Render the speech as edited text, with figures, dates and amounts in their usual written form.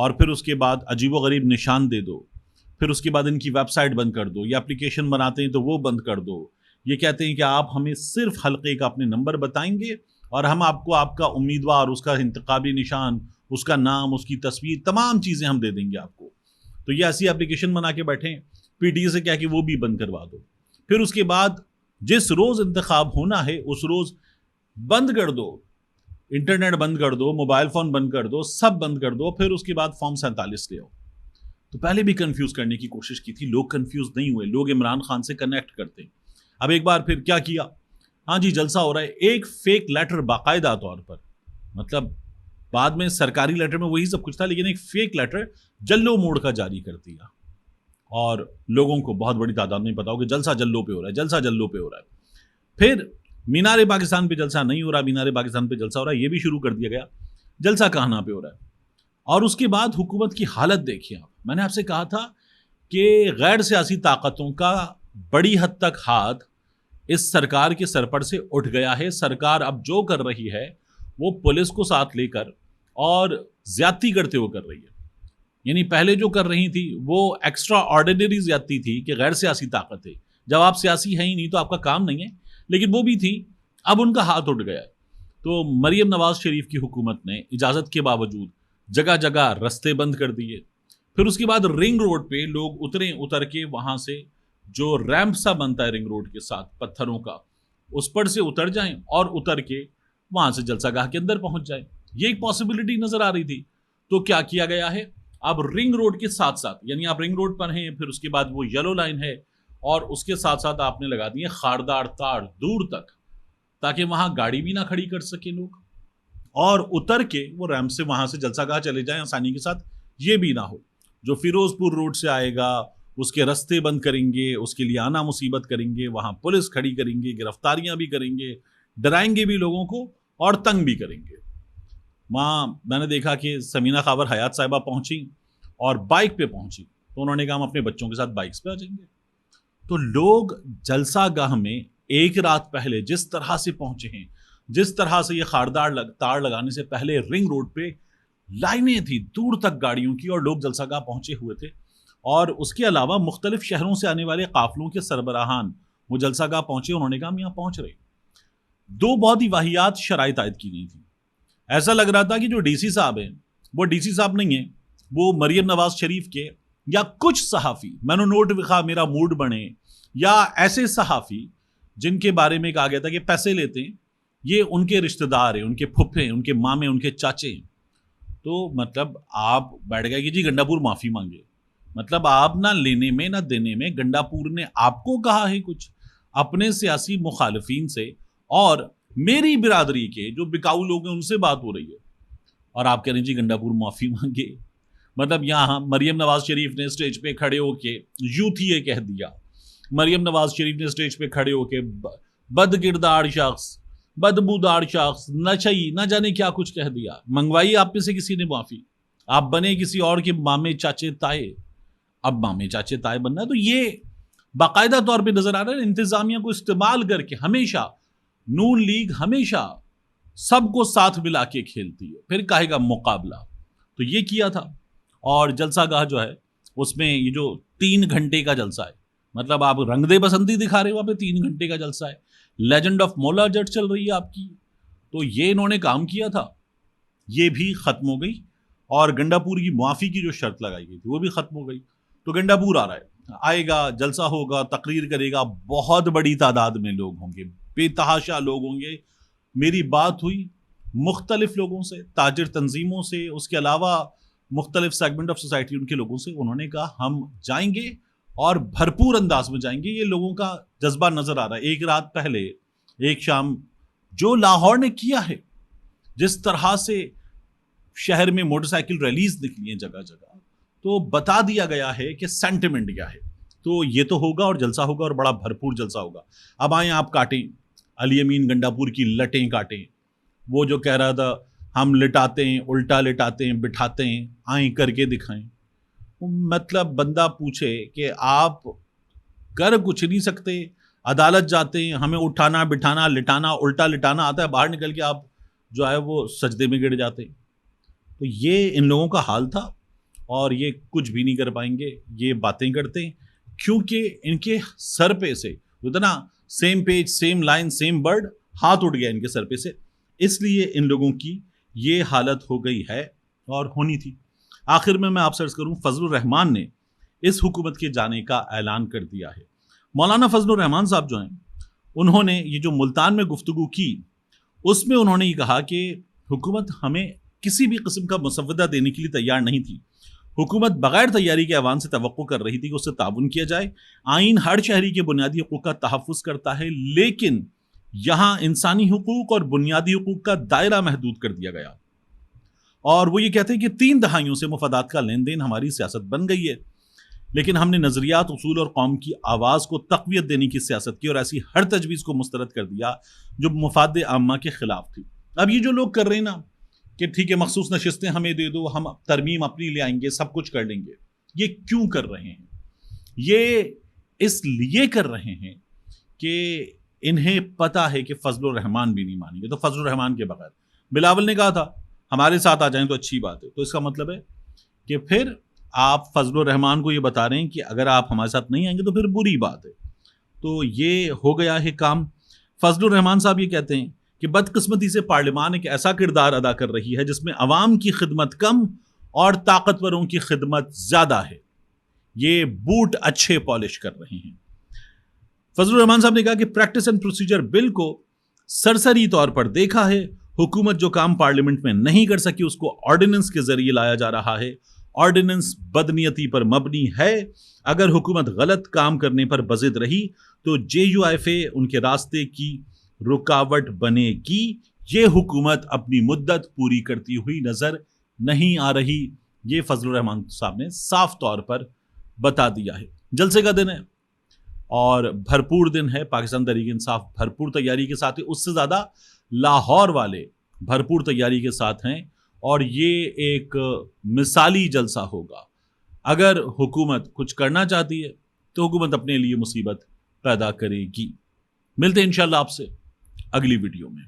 اور پھر اس کے بعد عجیب و غریب نشان دے دو، پھر اس کے بعد ان کی ویب سائٹ بند کر دو، یا اپلیکیشن بناتے ہیں تو وہ بند کر دو. یہ کہتے ہیں کہ آپ ہمیں صرف حلقے کا اپنے نمبر بتائیں گے اور ہم آپ کو آپ کا امیدوار، اس کا انتخابی نشان، اس کا نام، اس کی تصویر، تمام چیزیں ہم دے دیں گے آپ کو. تو یہ ایسی اپلیکیشن بنا کے بیٹھے ہیں. پی ٹی اے سے کیا کہ وہ بھی بند کروا دو. پھر اس کے بعد جس روز انتخاب ہونا ہے اس روز بند کر دو، انٹرنیٹ بند کر دو، موبائل فون بند کر دو، سب بند کر دو. پھر اس کے بعد فارم 47 لے آؤ. تو پہلے بھی کنفیوز کرنے کی کوشش کی تھی، لوگ کنفیوز نہیں ہوئے، لوگ عمران خان سے کنیکٹ کرتے. اب ایک بار پھر کیا کیا، ہاں جی جلسہ ہو رہا ہے، ایک فیک لیٹر باقاعدہ طور پر، مطلب بعد میں سرکاری لیٹر میں وہی سب کچھ تھا، لیکن ایک فیک لیٹر جلو موڑ کا جاری کر دیا. اور لوگوں کو بہت بڑی تعداد میں پتا ہو کہ جلسہ جلو پہ ہو رہا ہے، جلسہ جلو پہ ہو رہا ہے. پھر مینار پاکستان پہ جلسہ نہیں ہو رہا، مینار پاکستان پہ جلسہ ہو رہا ہے، یہ بھی شروع کر دیا گیا. جلسہ کہاں پہ ہو رہا ہے. اور اس کے بعد حکومت کی حالت دیکھیں آپ. میں نے آپ سے کہا تھا کہ غیر سیاسی طاقتوں کا بڑی حد تک ہاتھ اس سرکار کے سرپر سے اٹھ گیا ہے. سرکار اب جو کر رہی ہے وہ پولیس کو ساتھ لے کر اور زیادتی کرتے ہوئے کر رہی ہے. یعنی پہلے جو کر رہی تھی وہ ایکسٹرا آرڈینری زیادتی تھی کہ غیر سیاسی طاقت ہے، جب آپ سیاسی ہیں ہی نہیں تو آپ کا کام نہیں ہے، لیکن وہ بھی تھی. اب ان کا ہاتھ اٹھ گیا ہے. تو مریم نواز شریف کی حکومت نے اجازت کے باوجود جگہ جگہ رستے بند کر دیے. پھر اس کے بعد رنگ روڈ پہ لوگ اتر کے وہاں سے جو ریمپ سا بنتا ہے رنگ روڈ کے ساتھ پتھروں کا، اس پر سے اتر جائیں اور اتر کے وہاں سے جلسہ گاہ کے اندر پہنچ جائیں. یہ ایک پاسبلٹی نظر آ رہی تھی. تو کیا کیا گیا ہے، اب رنگ روڈ کے ساتھ ساتھ، یعنی آپ رنگ روڈ پر ہیں، پھر اس کے بعد وہ یلو لائن ہے، اور اس کے ساتھ ساتھ آپ نے لگا دیے خاردار تار دور تک، تاکہ وہاں گاڑی بھی نہ کھڑی کر سکے لوگ، اور اتر کے وہ ریمپ سے وہاں سے جلسہ گاہ چلے جائیں آسانی کے ساتھ. یہ بھی نہ ہو. جو فیروز پور روڈ سے آئے گا اس کے رستے بند کریں گے، اس کے لیے آنا مصیبت کریں گے، وہاں پولیس کھڑی کریں گے، گرفتاریاں بھی کریں گے، ڈرائیں گے بھی لوگوں کو اور تنگ بھی کریں گے. وہاں میں نے دیکھا کہ سمینہ خاور حیات صاحبہ پہنچی اور بائک پہ پہنچی، تو انہوں نے کہا ہم اپنے بچوں کے ساتھ بائکس پہ آ جائیں گے. تو لوگ جلسہ گاہ میں ایک رات پہلے جس طرح سے پہنچے ہیں، جس طرح سے یہ خاردار تار لگانے سے پہلے رنگ روڈ پہ لائنیں تھی دور تک گاڑیوں کی، اور لوگ جلسہ گاہ پہنچے ہوئے تھے. اور اس کے علاوہ مختلف شہروں سے آنے والے قافلوں کے سربراہان وہ جلسہ گاہ پہنچے، انہوں نے کہا ہم یہاں پہنچ رہے. دو بہت ہی واہیات شرائط عائد کی گئی تھی. ایسا لگ رہا تھا کہ جو ڈی سی صاحب ہیں وہ ڈی سی صاحب نہیں ہیں، وہ مریم نواز شریف کے یا کچھ صحافی، میں نے نوٹ وکھا میرا موڈ بنے، یا ایسے صحافی جن کے بارے میں کہا گیا تھا کہ پیسے لیتے ہیں، یہ ان کے رشتہ دار ہیں، ان کے پھپھے ہیں، ان کے مامے، ان کے چاچے ہیں. تو مطلب آپ بیٹھ گئے کہ جی گنڈا پور معافی مانگے. مطلب آپ نہ لینے میں نہ دینے میں، گنڈا پور نے آپ کو کہا ہے کچھ اپنے سیاسی مخالفین سے، اور میری برادری کے جو بکاؤ لوگ ہیں ان سے بات ہو رہی ہے، اور آپ کہہ رہے ہیں جی گنڈا پور معافی مانگے. مطلب یہاں مریم نواز شریف نے اسٹیج پہ کھڑے ہو کے یوتھ یہ کہہ دیا، مریم نواز شریف نے اسٹیج پہ کھڑے ہو کے بد کردار شخص، بدبودار شخص، نشئی، نہ جانے کیا کچھ کہہ دیا. منگوائی آپ میں سے کسی نے معافی، آپ بنے کسی اور کے مامے چاچے تائے. اب مامے چاچے تائے بننا ہے تو یہ باقاعدہ طور پہ نظر آ رہا ہے انتظامیہ کو استعمال کر کے. ہمیشہ نون لیگ ہمیشہ سب کو ساتھ ملا کے کھیلتی ہے، پھر کہے گا مقابلہ. تو یہ کیا تھا. اور جلسہ گاہ جو ہے اس میں یہ جو 3 گھنٹے کا جلسہ ہے، مطلب آپ رنگ دے بسنتی دکھا رہے ہو، وہاں پہ 3 گھنٹے کا جلسہ ہے، لیجنڈ آف مولا جٹ چل رہی ہے آپ کی. تو یہ انہوں نے کام کیا تھا، یہ بھی ختم ہو گئی. اور گنڈا پور کی معافی کی جو شرط لگائی گئی تھی وہ بھی ختم ہو گئی. تو گنڈا پور آ رہا ہے، آئے گا، جلسہ ہوگا، تقریر کرے گا، بہت بڑی تعداد میں لوگ ہوں گے، بے تحاشا لوگ ہوں گے. میری بات ہوئی مختلف لوگوں سے، تاجر تنظیموں سے، اس کے علاوہ مختلف سیگمنٹ آف سوسائٹی ان کے لوگوں سے. انہوں نے کہا ہم جائیں گے اور بھرپور انداز میں جائیں گے. یہ لوگوں کا جذبہ نظر آ رہا ہے. ایک رات پہلے، ایک شام جو لاہور نے کیا ہے، جس طرح سے شہر میں موٹر سائیکل ریلیز نکلی ہیں جگہ جگہ، تو بتا دیا گیا ہے کہ سینٹیمنٹ کیا ہے. تو یہ تو ہوگا اور جلسہ ہوگا اور بڑا بھرپور جلسہ ہوگا. اب آئیں آپ کاٹیں علی امین گنڈا پور کی لٹیں کاٹیں. وہ جو کہہ رہا تھا ہم لٹاتے ہیں، الٹا لٹاتے ہیں، بٹھاتے ہیں، آئیں کر کے دکھائیں. مطلب بندہ پوچھے کہ آپ کر کچھ نہیں سکتے، عدالت جاتے ہیں، ہمیں اٹھانا بٹھانا لٹانا الٹا لٹانا آتا ہے، باہر نکل کے آپ جو ہے وہ سجدے میں گر جاتے ہیں. تو یہ ان لوگوں کا حال تھا. اور یہ کچھ بھی نہیں کر پائیں گے. یہ باتیں کرتے ہیں کیونکہ ان کے سر پہ سے اتنا same page same line same bird ہاتھ اٹھ گیا ان کے سر پہ سے, اس لیے ان لوگوں کی یہ حالت ہو گئی ہے اور ہونی تھی. آخر میں آپ سے عرض کروں, فضل الرحمان نے اس حکومت کے جانے کا اعلان کر دیا ہے. مولانا فضل الرحمان صاحب جو ہیں, انہوں نے یہ جو ملتان میں گفتگو کی اس میں انہوں نے یہ کہا کہ حکومت ہمیں کسی بھی قسم کا مسودہ دینے کے لیے تیار نہیں تھی. حکومت بغیر تیاری کے عوام سے توقع کر رہی تھی کہ اس سے تعاون کیا جائے. آئین ہر شہری کے بنیادی حقوق کا تحفظ کرتا ہے, لیکن یہاں انسانی حقوق اور بنیادی حقوق کا دائرہ محدود کر دیا گیا. اور وہ یہ کہتے ہیں کہ 3 دہائیوں سے مفادات کا لین دین ہماری سیاست بن گئی ہے, لیکن ہم نے نظریات, اصول اور قوم کی آواز کو تقویت دینے کی سیاست کی اور ایسی ہر تجویز کو مسترد کر دیا جو مفاد عامہ کے خلاف تھی. اب یہ جو لوگ کر رہے ہیں نا کہ ٹھیک ہے مخصوص نشستیں ہمیں دے دو, ہم ترمیم اپنی لے آئیں گے, سب کچھ کر لیں گے, یہ کیوں کر رہے ہیں؟ یہ اس لیے کر رہے ہیں کہ انہیں پتا ہے کہ فضل الرحمان بھی نہیں مانیں گے. تو فضل الرحمان کے بغیر بلاول نے کہا تھا ہمارے ساتھ آ جائیں تو اچھی بات ہے, تو اس کا مطلب ہے کہ پھر آپ فضل الرحمان کو یہ بتا رہے ہیں کہ اگر آپ ہمارے ساتھ نہیں آئیں گے تو پھر بری بات ہے. تو یہ ہو گیا ہے کام. فضل الرحمان صاحب یہ کہتے ہیں کہ بدقسمتی سے پارلیمان ایک ایسا کردار ادا کر رہی ہے جس میں عوام کی خدمت کم اور طاقتوروں کی خدمت زیادہ ہے. یہ بوٹ اچھے پالش کر رہے ہیں. فضل الرحمان صاحب نے کہا کہ پریکٹس اینڈ پروسیجر بل کو سرسری طور پر دیکھا ہے. حکومت جو کام پارلیمنٹ میں نہیں کر سکی اس کو آرڈیننس کے ذریعے لایا جا رہا ہے. آرڈیننس بدنیتی پر مبنی ہے. اگر حکومت غلط کام کرنے پر بضد رہی تو JUIFA ان کے راستے کی رکاوٹ بنے گی. یہ حکومت اپنی مدت پوری کرتی ہوئی نظر نہیں آ رہی. یہ فضل الرحمان صاحب نے صاف طور پر بتا دیا ہے. جلسے کا دن ہے اور بھرپور دن ہے. پاکستان تحریک انصاف بھرپور تیاری کے ساتھ ہے, اس سے زیادہ لاہور والے بھرپور تیاری کے ساتھ ہیں, اور یہ ایک مثالی جلسہ ہوگا. اگر حکومت کچھ کرنا چاہتی ہے تو حکومت اپنے لیے مصیبت پیدا کرے گی. ملتے ہیں انشاءاللہ آپ سے اگلی ویڈیو میں.